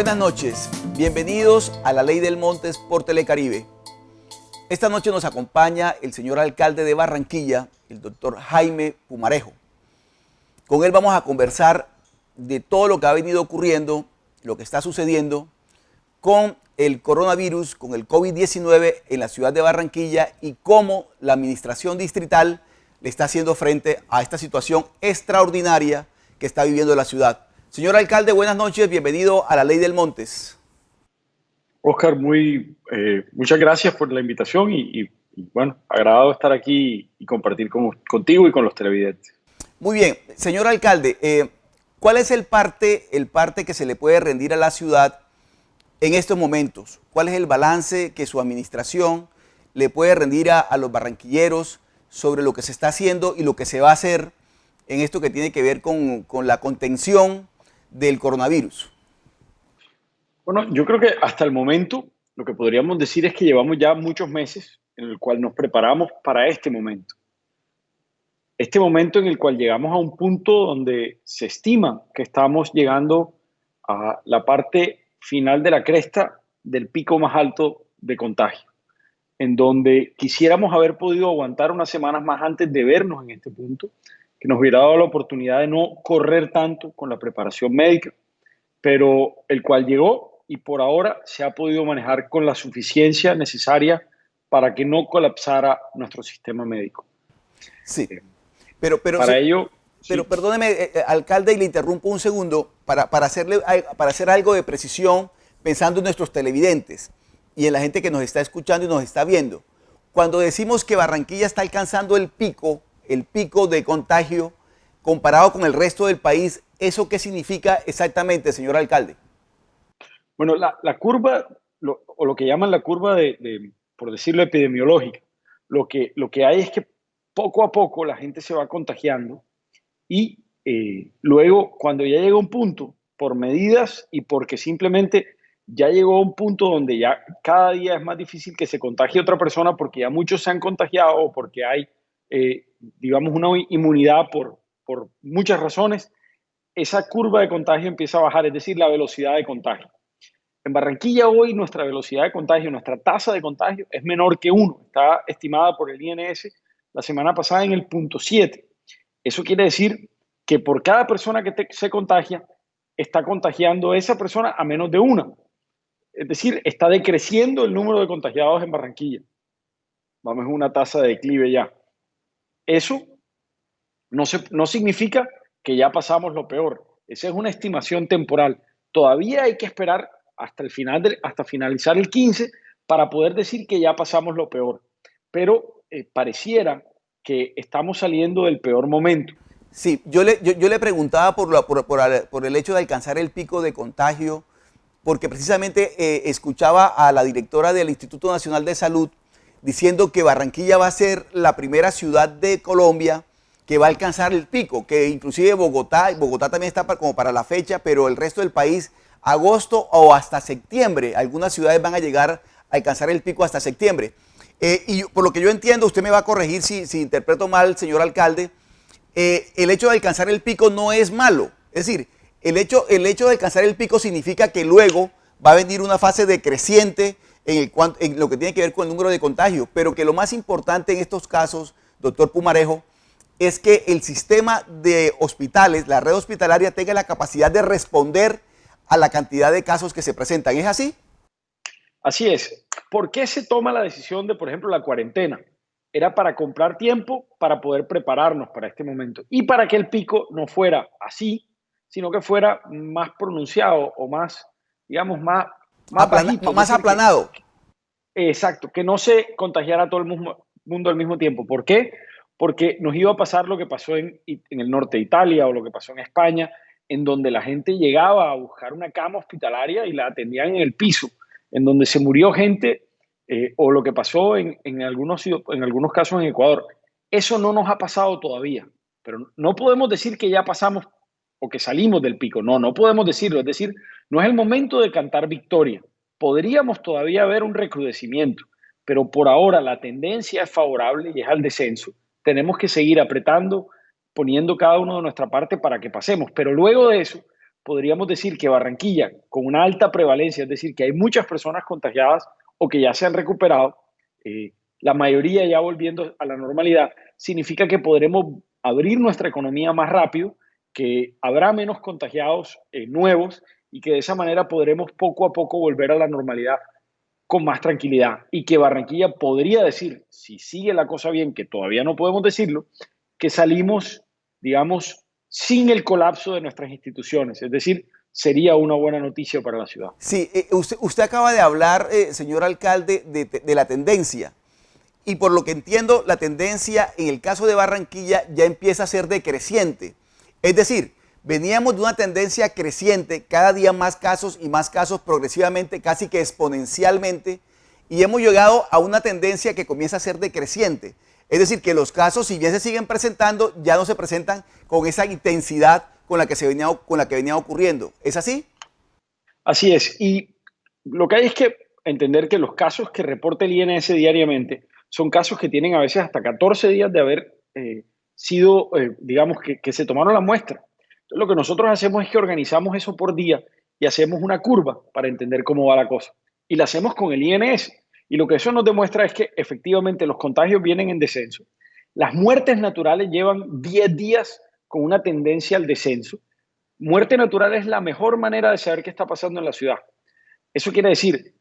Buenas noches, bienvenidos a La Ley del Montes por Telecaribe. Esta noche nos acompaña el señor alcalde de Barranquilla, el doctor Jaime Pumarejo. Con él vamos a conversar de todo lo que ha venido ocurriendo, lo que está sucediendo con el coronavirus, con el COVID-19 en la ciudad de Barranquilla y cómo la administración distrital le está haciendo frente a esta situación extraordinaria que está viviendo la ciudad. Señor alcalde, buenas noches, bienvenido a La Ley del Montes. Oscar, muchas gracias por la invitación y bueno, agradado estar aquí y compartir contigo y con los televidentes. Muy bien, señor alcalde, ¿cuál es el parte que se le puede rendir a la ciudad en estos momentos? ¿Cuál es el balance que su administración le puede rendir a los barranquilleros sobre lo que se está haciendo y lo que se va a hacer en esto que tiene que ver con la contención del coronavirus? Bueno, yo creo que hasta el momento lo que podríamos decir es que llevamos ya muchos meses en el cual nos preparamos para este momento. Este momento en el cual llegamos a un punto donde se estima que estamos llegando a la parte final de la cresta del pico más alto de contagio, en donde quisiéramos haber podido aguantar unas semanas más antes de vernos en este punto, que nos hubiera dado la oportunidad de no correr tanto con la preparación médica, pero el cual llegó y por ahora se ha podido manejar con la suficiencia necesaria para que no colapsara nuestro sistema médico. Sí, para ello... Pero perdóneme, alcalde, y le interrumpo un segundo para hacer algo de precisión pensando en nuestros televidentes y en la gente que nos está escuchando y nos está viendo. Cuando decimos que Barranquilla está alcanzando el pico de contagio comparado con el resto del país, ¿eso qué significa exactamente, señor alcalde? Bueno, la curva, o lo que llaman la curva por decirlo, epidemiológica, lo que hay es que poco a poco la gente se va contagiando y luego cuando ya llega un punto, por medidas y porque simplemente ya llegó a un punto donde ya cada día es más difícil que se contagie otra persona porque ya muchos se han contagiado o porque hay, digamos, una inmunidad por muchas razones, esa curva de contagio empieza a bajar, es decir, la velocidad de contagio. En Barranquilla hoy nuestra velocidad de contagio, nuestra tasa de contagio es menor que 1. Está estimada por el INS la semana pasada en el 0.7. Eso quiere decir que por cada persona que se contagia, está contagiando esa persona a menos de 1. Es decir, está decreciendo el número de contagiados en Barranquilla. Vamos a una tasa de declive ya. Eso no significa que ya pasamos lo peor. Esa es una estimación temporal. Todavía hay que esperar hasta finalizar el 15 para poder decir que ya pasamos lo peor. Pero pareciera que estamos saliendo del peor momento. Sí, yo le preguntaba por el hecho de alcanzar el pico de contagio, porque precisamente escuchaba a la directora del Instituto Nacional de Salud diciendo que Barranquilla va a ser la primera ciudad de Colombia que va a alcanzar el pico, que inclusive Bogotá también está como para la fecha, pero el resto del país, agosto o hasta septiembre, algunas ciudades van a llegar a alcanzar el pico hasta septiembre. Y por lo que yo entiendo, usted me va a corregir si interpreto mal, señor alcalde, el hecho de alcanzar el pico no es malo. Es decir, el hecho de alcanzar el pico significa que luego va a venir una fase decreciente en lo que tiene que ver con el número de contagios, pero que lo más importante en estos casos, doctor Pumarejo, es que el sistema de hospitales, la red hospitalaria, tenga la capacidad de responder a la cantidad de casos que se presentan. ¿Es así? Así es. ¿Por qué se toma la decisión de, por ejemplo, la cuarentena? Era para comprar tiempo para poder prepararnos para este momento y para que el pico no fuera así, sino que fuera más pronunciado o más, digamos, más bajito. Más aplanado. Exacto, que no se contagiara a todo el mundo al mismo tiempo. ¿Por qué? Porque nos iba a pasar lo que pasó en el norte de Italia o lo que pasó en España, en donde la gente llegaba a buscar una cama hospitalaria y la atendían en el piso, en donde se murió gente, o lo que pasó en algunos casos en Ecuador. Eso no nos ha pasado todavía, pero no podemos decir que ya pasamos o que salimos del pico. No podemos decirlo. Es decir, no es el momento de cantar victoria. Podríamos todavía ver un recrudecimiento, pero por ahora la tendencia es favorable y es al descenso. Tenemos que seguir apretando, poniendo cada uno de nuestra parte para que pasemos. Pero luego de eso, podríamos decir que Barranquilla, con una alta prevalencia, es decir, que hay muchas personas contagiadas o que ya se han recuperado, la mayoría ya volviendo a la normalidad, significa que podremos abrir nuestra economía más rápido, que habrá menos contagiados nuevos y que de esa manera podremos poco a poco volver a la normalidad con más tranquilidad y que Barranquilla podría decir, si sigue la cosa bien, que todavía no podemos decirlo, que salimos, digamos, sin el colapso de nuestras instituciones. Es decir, sería una buena noticia para la ciudad. Sí, usted acaba de hablar, señor alcalde, de la tendencia. Y por lo que entiendo, la tendencia en el caso de Barranquilla ya empieza a ser decreciente. Es decir, veníamos de una tendencia creciente, cada día más casos y más casos progresivamente, casi que exponencialmente, y hemos llegado a una tendencia que comienza a ser decreciente. Es decir, que los casos, si bien se siguen presentando, ya no se presentan con esa intensidad con la que venía ocurriendo. ¿Es así? Así es. Y lo que hay es que entender que los casos que reporta el INS diariamente son casos que tienen a veces hasta 14 días de haber sido, digamos, que se tomaron la muestra. Entonces, lo que nosotros hacemos es que organizamos eso por día y hacemos una curva para entender cómo va la cosa. Y la hacemos con el INS. Y lo que eso nos demuestra es que efectivamente los contagios vienen en descenso. Las muertes naturales llevan 10 días con una tendencia al descenso. Muerte natural es la mejor manera de saber qué está pasando en la ciudad. Eso quiere decir,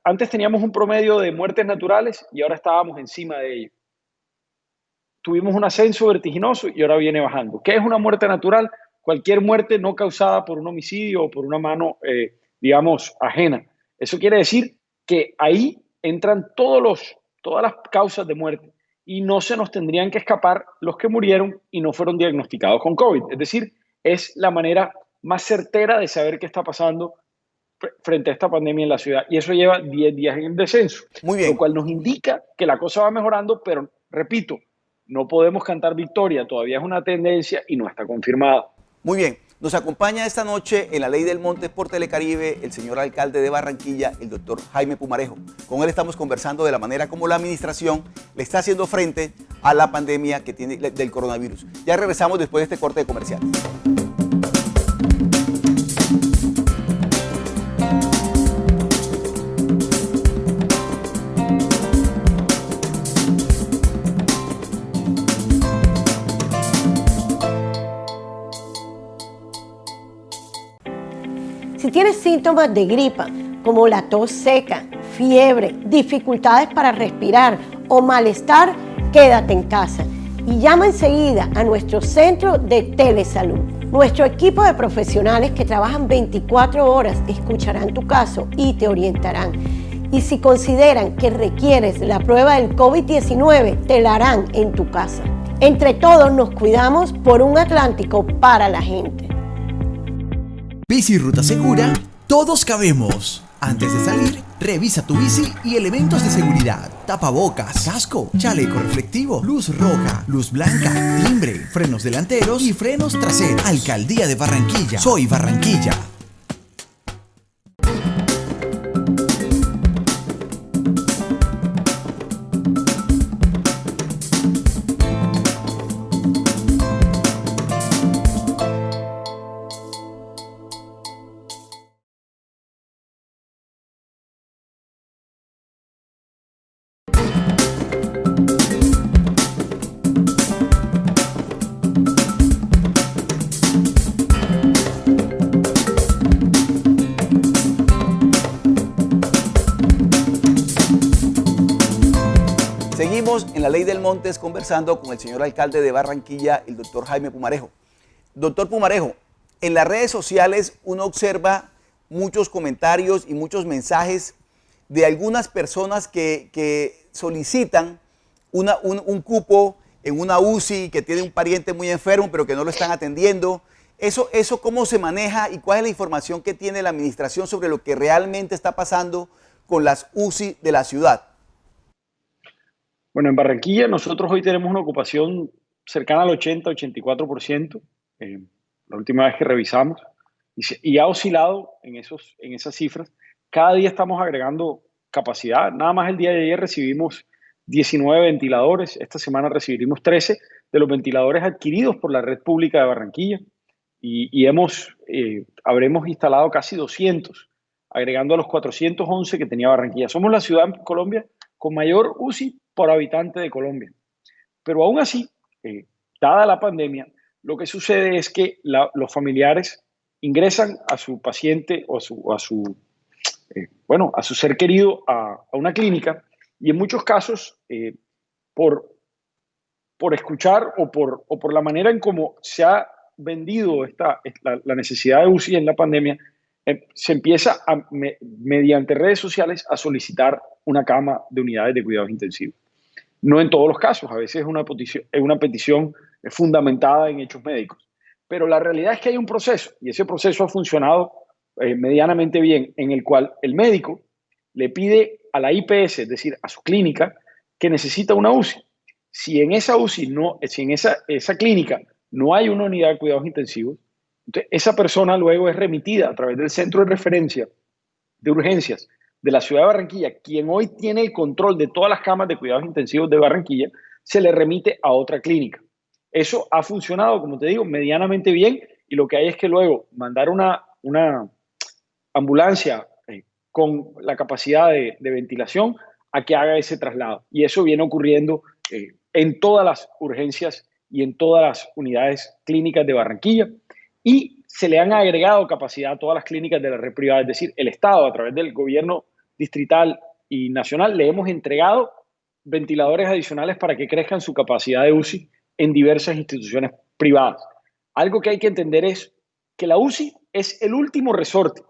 antes teníamos un promedio de muertes naturales y ahora estábamos encima de ello. Tuvimos un ascenso vertiginoso y ahora viene bajando. ¿Qué es una muerte natural? Cualquier muerte no causada por un homicidio o por una mano, digamos, ajena. Eso quiere decir que ahí entran todas las causas de muerte y no se nos tendrían que escapar los que murieron y no fueron diagnosticados con COVID. Es decir, es la manera más certera de saber qué está pasando frente a esta pandemia en la ciudad. Y eso lleva 10 días en descenso. Muy bien. Lo cual nos indica que la cosa va mejorando, pero repito, no podemos cantar victoria. Todavía es una tendencia y no está confirmada. Muy bien. Nos acompaña esta noche en la Ley del Montes por Telecaribe el señor alcalde de Barranquilla, el doctor Jaime Pumarejo. Con él estamos conversando de la manera como la administración le está haciendo frente a la pandemia que tiene del coronavirus. Ya regresamos después de este corte de comercial. Si tienes síntomas de gripa, como la tos seca, fiebre, dificultades para respirar o malestar, quédate en casa y llama enseguida a nuestro centro de telesalud. Nuestro equipo de profesionales que trabajan 24 horas escucharán tu caso y te orientarán. Y si consideran que requieres la prueba del COVID-19, te la harán en tu casa. Entre todos nos cuidamos por un Atlántico para la gente. Bici Ruta Segura, todos cabemos. Antes de salir, revisa tu bici y elementos de seguridad. Tapabocas, casco, chaleco reflectivo, luz roja, luz blanca, timbre, frenos delanteros y frenos traseros. Alcaldía de Barranquilla. Soy Barranquilla. Seguimos en la Ley del Montes conversando con el señor alcalde de Barranquilla, el doctor Jaime Pumarejo. Doctor Pumarejo, en las redes sociales uno observa muchos comentarios y muchos mensajes de algunas personas que solicitan un cupo en una UCI, que tiene un pariente muy enfermo pero que no lo están atendiendo. ¿Eso cómo se maneja y cuál es la información que tiene la administración sobre lo que realmente está pasando con las UCI de la ciudad? Bueno, en Barranquilla nosotros hoy tenemos una ocupación cercana al 80-84%, la última vez que revisamos, y ha oscilado en esas cifras. Cada día estamos agregando capacidad. Nada más el día de ayer recibimos 19 ventiladores, esta semana recibiremos 13 de los ventiladores adquiridos por la red pública de Barranquilla. y habremos instalado casi 200, agregando a los 411 que tenía Barranquilla. Somos la ciudad en Colombia con mayor UCI por habitante de Colombia. Pero aún así, dada la pandemia, lo que sucede es que los familiares ingresan a su paciente o a su ser querido a una clínica, y en muchos casos, por escuchar o por la manera en cómo se ha vendido la necesidad de UCI en la pandemia, se empieza mediante redes sociales a solicitar una cama de unidades de cuidados intensivos. No en todos los casos, a veces es una petición fundamentada en hechos médicos. Pero la realidad es que hay un proceso, y ese proceso ha funcionado medianamente bien, en el cual el médico le pide a la IPS, es decir, a su clínica, que necesita una UCI. Si en esa UCI, si en esa clínica no hay una unidad de cuidados intensivos, entonces esa persona luego es remitida a través del centro de referencia de urgencias de la ciudad de Barranquilla, quien hoy tiene el control de todas las camas de cuidados intensivos de Barranquilla, se le remite a otra clínica. Eso ha funcionado, como te digo, medianamente bien, y lo que hay es que luego mandar una ambulancia con la capacidad de ventilación a que haga ese traslado. Y eso viene ocurriendo en todas las urgencias y en todas las unidades clínicas de Barranquilla, y se le han agregado capacidad a todas las clínicas de la red privada, es decir, el Estado a través del gobierno distrital y nacional le hemos entregado ventiladores adicionales para que crezcan su capacidad de UCI en diversas instituciones privadas. Algo que hay que entender es que la UCI es el último resorte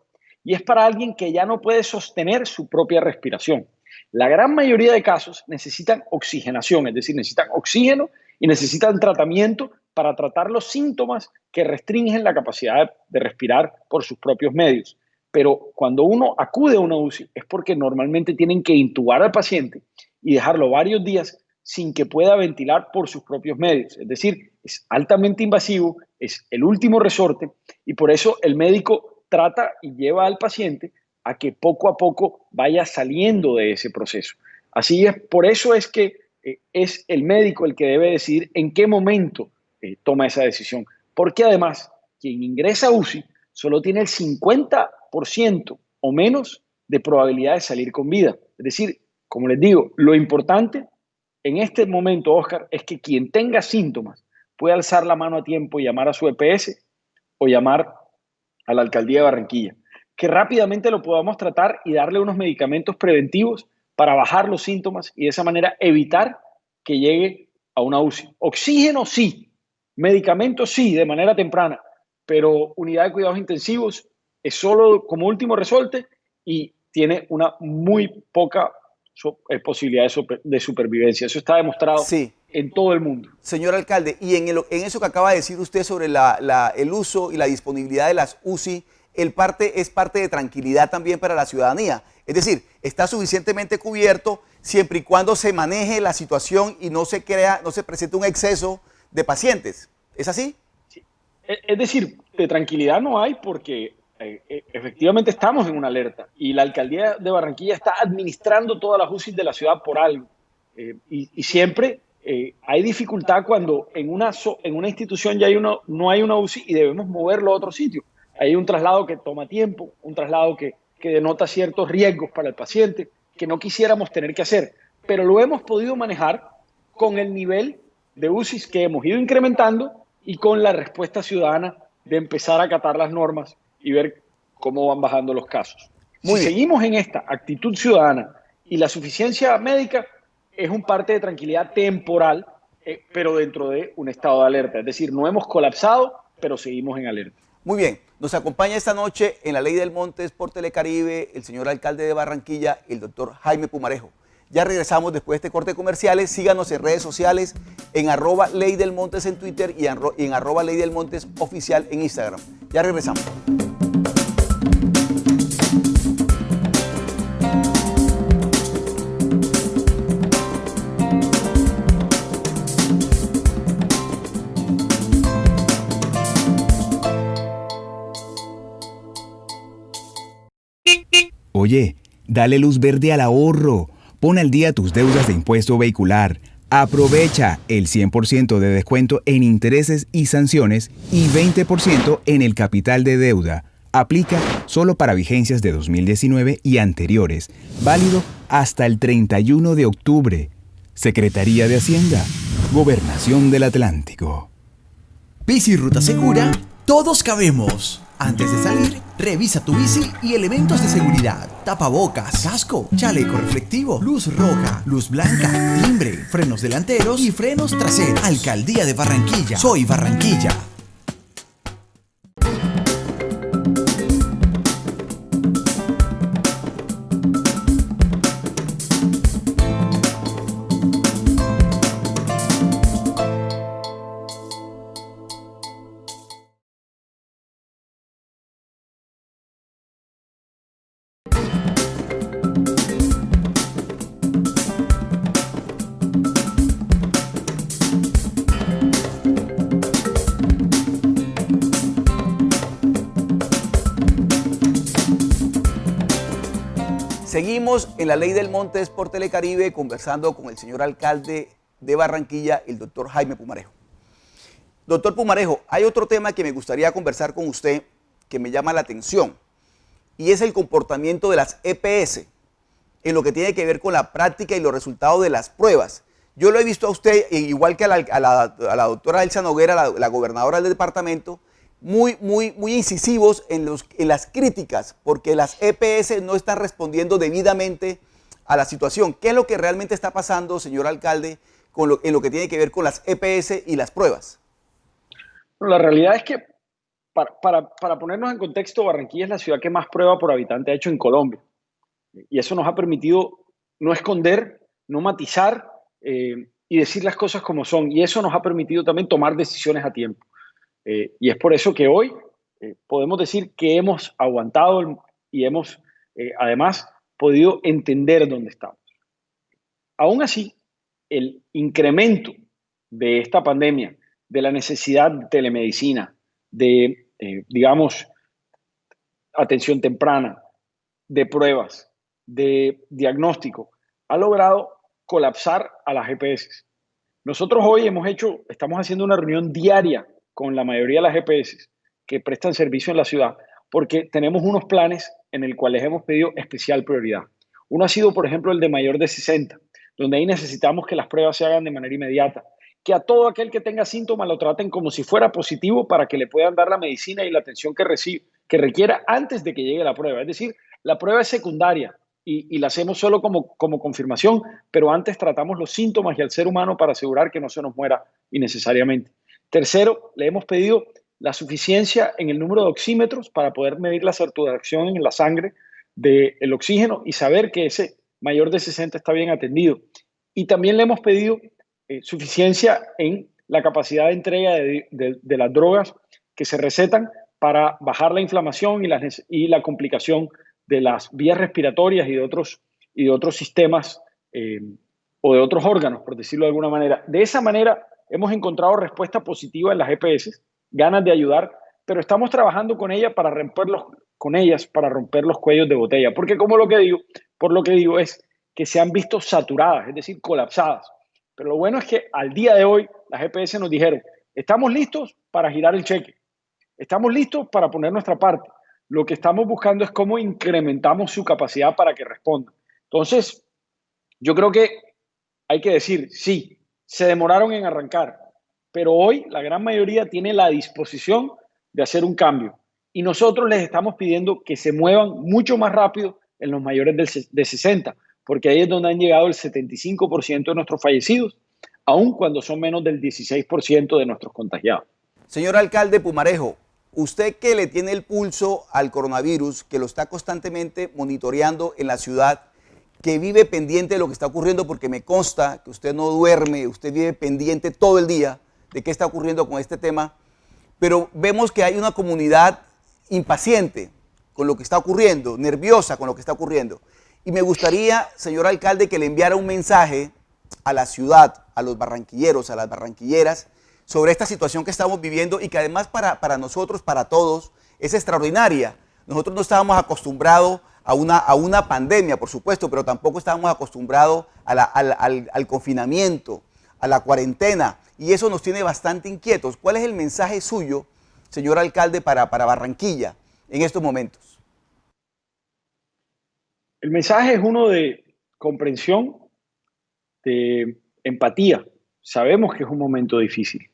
y es para alguien que ya no puede sostener su propia respiración. La gran mayoría de casos necesitan oxigenación, es decir, necesitan oxígeno y necesitan tratamiento para tratar los síntomas que restringen la capacidad de respirar por sus propios medios. Pero cuando uno acude a una UCI es porque normalmente tienen que intubar al paciente y dejarlo varios días sin que pueda ventilar por sus propios medios. Es decir, es altamente invasivo, es el último resorte, y por eso el médico trata y lleva al paciente a que poco a poco vaya saliendo de ese proceso. Así es, por eso es que es el médico el que debe decidir en qué momento toma esa decisión. Porque además, quien ingresa a UCI solo tiene el 50% o menos de probabilidad de salir con vida. Es decir, como les digo, lo importante en este momento, Oscar, es que quien tenga síntomas pueda alzar la mano a tiempo y llamar a su EPS o llamar a la Alcaldía de Barranquilla, que rápidamente lo podamos tratar y darle unos medicamentos preventivos para bajar los síntomas y de esa manera evitar que llegue a una UCI. Oxígeno sí, medicamentos sí, de manera temprana, pero unidad de cuidados intensivos es solo como último resorte y tiene una muy poca posibilidad de supervivencia. Eso está demostrado en todo el mundo. Señor alcalde, y en eso que acaba de decir usted sobre el uso y la disponibilidad de las UCI, es parte de tranquilidad también para la ciudadanía. Es decir, está suficientemente cubierto siempre y cuando se maneje la situación y no se presente un exceso de pacientes. ¿Es así? Sí. Es decir, de tranquilidad no hay porque efectivamente estamos en una alerta y la Alcaldía de Barranquilla está administrando todas las UCI de la ciudad por algo. Y siempre hay dificultad cuando en una institución ya no hay una UCI y debemos moverlo a otro sitio. Hay un traslado que toma tiempo, un traslado que denota ciertos riesgos para el paciente que no quisiéramos tener que hacer, pero lo hemos podido manejar con el nivel de UCIs que hemos ido incrementando y con la respuesta ciudadana de empezar a acatar las normas y ver cómo van bajando los casos. Si seguimos en esta actitud ciudadana y la suficiencia médica es un parte de tranquilidad temporal, pero dentro de un estado de alerta. Es decir, no hemos colapsado, pero seguimos en alerta. Muy bien, nos acompaña esta noche en la Ley del Montes por Telecaribe el señor alcalde de Barranquilla, el doctor Jaime Pumarejo. Ya regresamos después de este corte de comerciales. Síganos en redes sociales en @leydelmontes en Twitter y en @leydelmontes oficial en Instagram. Ya regresamos. Oye, dale luz verde al ahorro. Pon al día tus deudas de impuesto vehicular, Aprovecha el 100% de descuento en intereses y sanciones y 20% en el capital de deuda. Aplica solo para vigencias de 2019 y anteriores. Válido hasta el 31 de octubre. Secretaría de Hacienda. Gobernación del Atlántico. Bici Ruta Segura, todos cabemos. Antes de salir, revisa tu bici y elementos de seguridad. Tapabocas, casco, chaleco reflectivo, luz roja, luz blanca, timbre, frenos delanteros y frenos traseros. Alcaldía de Barranquilla. Soy Barranquilla. Seguimos en La Ley del Montes por Telecaribe conversando con el señor alcalde de Barranquilla, el doctor Jaime Pumarejo. Doctor Pumarejo, hay otro tema que me gustaría conversar con usted que me llama la atención y es el comportamiento de las EPS en lo que tiene que ver con la práctica y los resultados de las pruebas. Yo lo he visto a usted, igual que a la doctora Elsa Noguera, la gobernadora del departamento, muy incisivos en las críticas, porque las EPS no están respondiendo debidamente a la situación. ¿Qué es lo que realmente está pasando, señor alcalde, en lo que tiene que ver con las EPS y las pruebas? Bueno, la realidad es que, para ponernos en contexto, Barranquilla es la ciudad que más prueba por habitante ha hecho en Colombia. Y eso nos ha permitido no esconder, no matizar y decir las cosas como son. Y eso nos ha permitido también tomar decisiones a tiempo. Y es por eso que hoy podemos decir que hemos aguantado y hemos además podido entender dónde estamos. Aún así, el incremento de esta pandemia, de la necesidad de telemedicina, de, digamos, atención temprana, de pruebas, de diagnóstico, ha logrado colapsar a las EPS. Nosotros hoy estamos haciendo una reunión diaria con la mayoría de las EPS que prestan servicio en la ciudad, porque tenemos unos planes en el cuales hemos pedido especial prioridad. Uno ha sido, por ejemplo, el de mayor de 60, donde ahí necesitamos que las pruebas se hagan de manera inmediata, que a todo aquel que tenga síntomas lo traten como si fuera positivo para que le puedan dar la medicina y la atención que requiera antes de que llegue la prueba. Es decir, la prueba es secundaria y la hacemos solo como confirmación, pero antes tratamos los síntomas y al ser humano para asegurar que no se nos muera innecesariamente. Tercero, le hemos pedido la suficiencia en el número de oxímetros para poder medir la saturación en la sangre del oxígeno y saber que ese mayor de 60 está bien atendido. Y también le hemos pedido suficiencia en la capacidad de entrega de las drogas que se recetan para bajar la inflamación y la complicación de las vías respiratorias y de otros sistemas o de otros órganos, por decirlo de alguna manera. De esa manera hemos encontrado respuesta positiva en las EPS, ganas de ayudar, pero estamos trabajando con ellas para romper los cuellos de botella. Porque por lo que digo es que se han visto saturadas, es decir, colapsadas. Pero lo bueno es que al día de hoy las EPS nos dijeron, estamos listos para girar el cheque, estamos listos para poner nuestra parte. Lo que estamos buscando es cómo incrementamos su capacidad para que respondan. Entonces, yo creo que hay que decir, sí, se demoraron en arrancar, pero hoy la gran mayoría tiene la disposición de hacer un cambio. Y nosotros les estamos pidiendo que se muevan mucho más rápido en los mayores de 60, porque ahí es donde han llegado el 75% de nuestros fallecidos, aun cuando son menos del 16% de nuestros contagiados. Señor alcalde Pumarejo, usted que le tiene el pulso al coronavirus, que lo está constantemente monitoreando en la ciudad, que vive pendiente de lo que está ocurriendo, porque me consta que usted no duerme, usted vive pendiente todo el día de qué está ocurriendo con este tema, pero vemos que hay una comunidad impaciente con lo que está ocurriendo, nerviosa con lo que está ocurriendo. Y me gustaría, señor alcalde, que le enviara un mensaje a la ciudad, a los barranquilleros, a las barranquilleras, sobre esta situación que estamos viviendo y que además para nosotros, para todos, es extraordinaria. Nosotros no estábamos acostumbrados a una pandemia, por supuesto, pero tampoco estábamos acostumbrados al confinamiento, a la cuarentena, y eso nos tiene bastante inquietos. ¿Cuál es el mensaje suyo, señor alcalde, para Barranquilla en estos momentos? El mensaje es uno de comprensión, de empatía. Sabemos que es un momento difícil.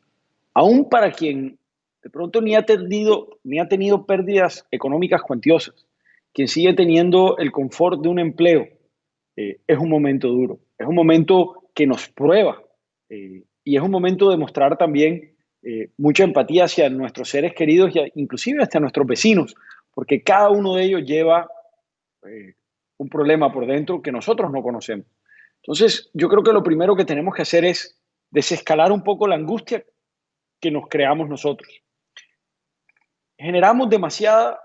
Aún para quien de pronto ni ha tenido pérdidas económicas cuantiosas, quien sigue teniendo el confort de un empleo, es un momento duro. Es un momento que nos prueba y es un momento de mostrar también mucha empatía hacia nuestros seres queridos y inclusive hasta nuestros vecinos, porque cada uno de ellos lleva un problema por dentro que nosotros no conocemos. Entonces, yo creo que lo primero que tenemos que hacer es desescalar un poco la angustia que nos creamos nosotros. Generamos demasiada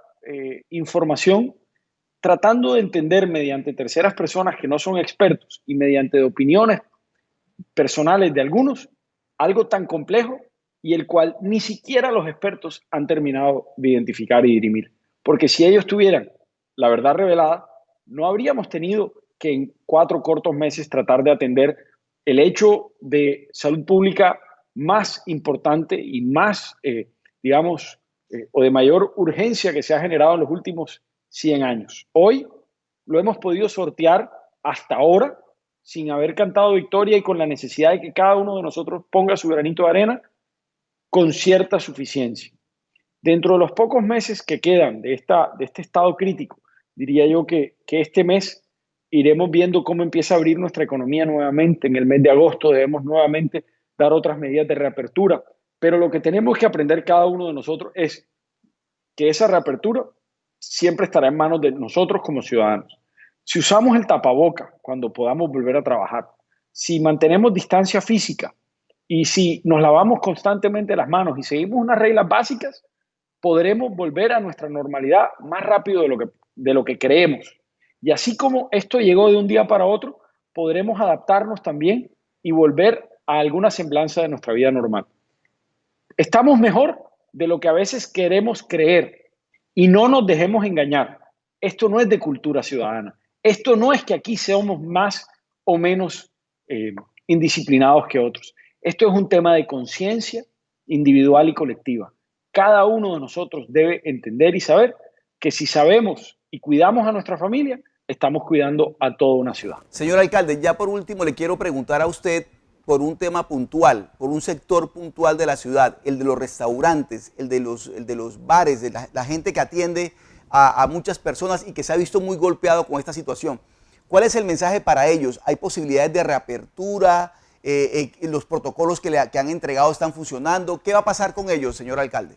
información tratando de entender mediante terceras personas que no son expertos y mediante opiniones personales de algunos algo tan complejo y el cual ni siquiera los expertos han terminado de identificar y dirimir. Porque si ellos tuvieran la verdad revelada, no habríamos tenido que en 4 cortos meses tratar de atender el hecho de salud pública más importante y más, o de mayor urgencia que se ha generado en los últimos 100 años. Hoy lo hemos podido sortear hasta ahora sin haber cantado victoria y con la necesidad de que cada uno de nosotros ponga su granito de arena con cierta suficiencia. Dentro de los pocos meses que quedan de este estado crítico, diría yo que este mes iremos viendo cómo empieza a abrir nuestra economía nuevamente. En el mes de agosto debemos nuevamente dar otras medidas de reapertura. Pero lo que tenemos que aprender cada uno de nosotros es que esa reapertura siempre estará en manos de nosotros como ciudadanos. Si usamos el tapaboca cuando podamos volver a trabajar, si mantenemos distancia física y si nos lavamos constantemente las manos y seguimos unas reglas básicas, podremos volver a nuestra normalidad más rápido de lo que creemos. Y así como esto llegó de un día para otro, podremos adaptarnos también y volver a alguna semblanza de nuestra vida normal. Estamos mejor de lo que a veces queremos creer y no nos dejemos engañar. Esto no es de cultura ciudadana. Esto no es que aquí seamos más o menos indisciplinados que otros. Esto es un tema de conciencia individual y colectiva. Cada uno de nosotros debe entender y saber que si sabemos y cuidamos a nuestra familia, estamos cuidando a toda una ciudad. Señor alcalde, ya por último le quiero preguntar a usted por un tema puntual, por un sector puntual de la ciudad, el de los restaurantes, el de los bares, de la gente que atiende a muchas personas y que se ha visto muy golpeado con esta situación. ¿Cuál es el mensaje para ellos? ¿Hay posibilidades de reapertura? ¿Los protocolos que han entregado están funcionando? ¿Qué va a pasar con ellos, señor alcalde?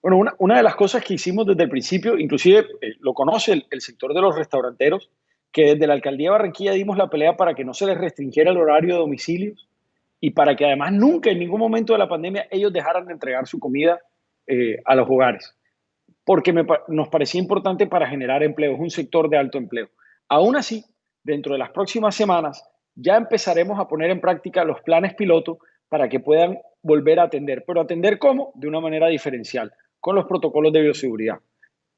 Bueno, una de las cosas que hicimos desde el principio, inclusive lo conoce el sector de los restauranteros, que desde la Alcaldía de Barranquilla dimos la pelea para que no se les restringiera el horario de domicilios y para que además nunca en ningún momento de la pandemia ellos dejaran de entregar su comida a los hogares, porque nos parecía importante para generar empleo, es un sector de alto empleo. Aún así, dentro de las próximas semanas ya empezaremos a poner en práctica los planes piloto para que puedan volver a atender, pero atender ¿cómo? De una manera diferencial, con los protocolos de bioseguridad.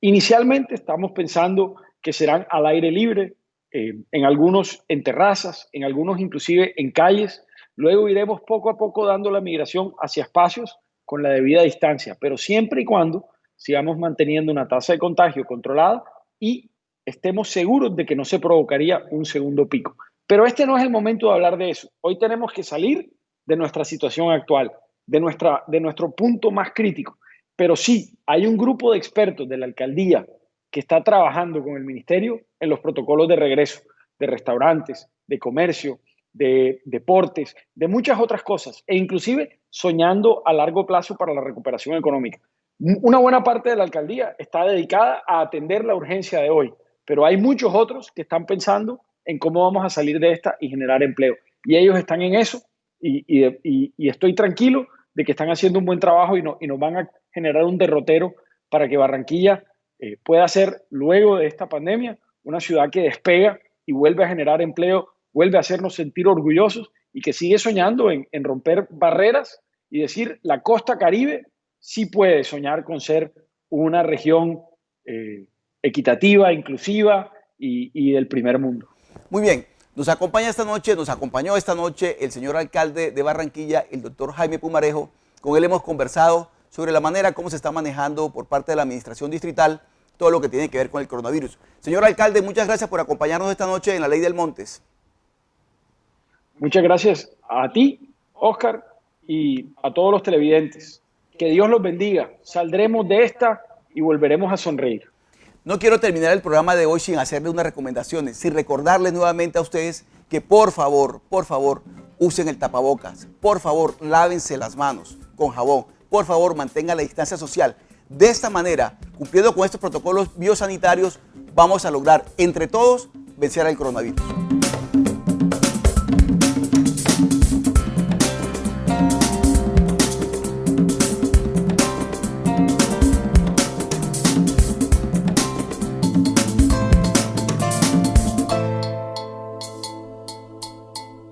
Inicialmente estamos pensando que serán al aire libre, en algunos en terrazas, en algunos inclusive en calles. Luego iremos poco a poco dando la migración hacia espacios con la debida distancia, pero siempre y cuando sigamos manteniendo una tasa de contagio controlada y estemos seguros de que no se provocaría un segundo pico. Pero este no es el momento de hablar de eso. Hoy tenemos que salir de nuestra situación actual, de nuestro punto más crítico. Pero sí, hay un grupo de expertos de la alcaldía que está trabajando con el ministerio en los protocolos de regreso, de restaurantes, de comercio, de deportes, de muchas otras cosas, e inclusive soñando a largo plazo para la recuperación económica. Una buena parte de la alcaldía está dedicada a atender la urgencia de hoy, pero hay muchos otros que están pensando en cómo vamos a salir de esta y generar empleo. Y ellos están en eso y estoy tranquilo de que están haciendo un buen trabajo y nos van a generar un derrotero para que Barranquilla pueda ser, luego de esta pandemia, una ciudad que despega y vuelve a generar empleo, vuelve a hacernos sentir orgullosos y que sigue soñando en romper barreras y decir, la costa Caribe sí puede soñar con ser una región equitativa, inclusiva y del primer mundo. Muy bien. Nos acompañó esta noche el señor alcalde de Barranquilla, el doctor Jaime Pumarejo. Con él hemos conversado sobre la manera como se está manejando por parte de la administración distrital todo lo que tiene que ver con el coronavirus. Señor alcalde, muchas gracias por acompañarnos esta noche en La Ley del Montes. Muchas gracias a ti, Oscar, y a todos los televidentes. Que Dios los bendiga. Saldremos de esta y volveremos a sonreír. No quiero terminar el programa de hoy sin hacerles unas recomendaciones, sin recordarles nuevamente a ustedes que por favor, usen el tapabocas. Por favor, lávense las manos con jabón. Por favor, mantengan la distancia social. De esta manera, cumpliendo con estos protocolos biosanitarios, vamos a lograr entre todos vencer al coronavirus.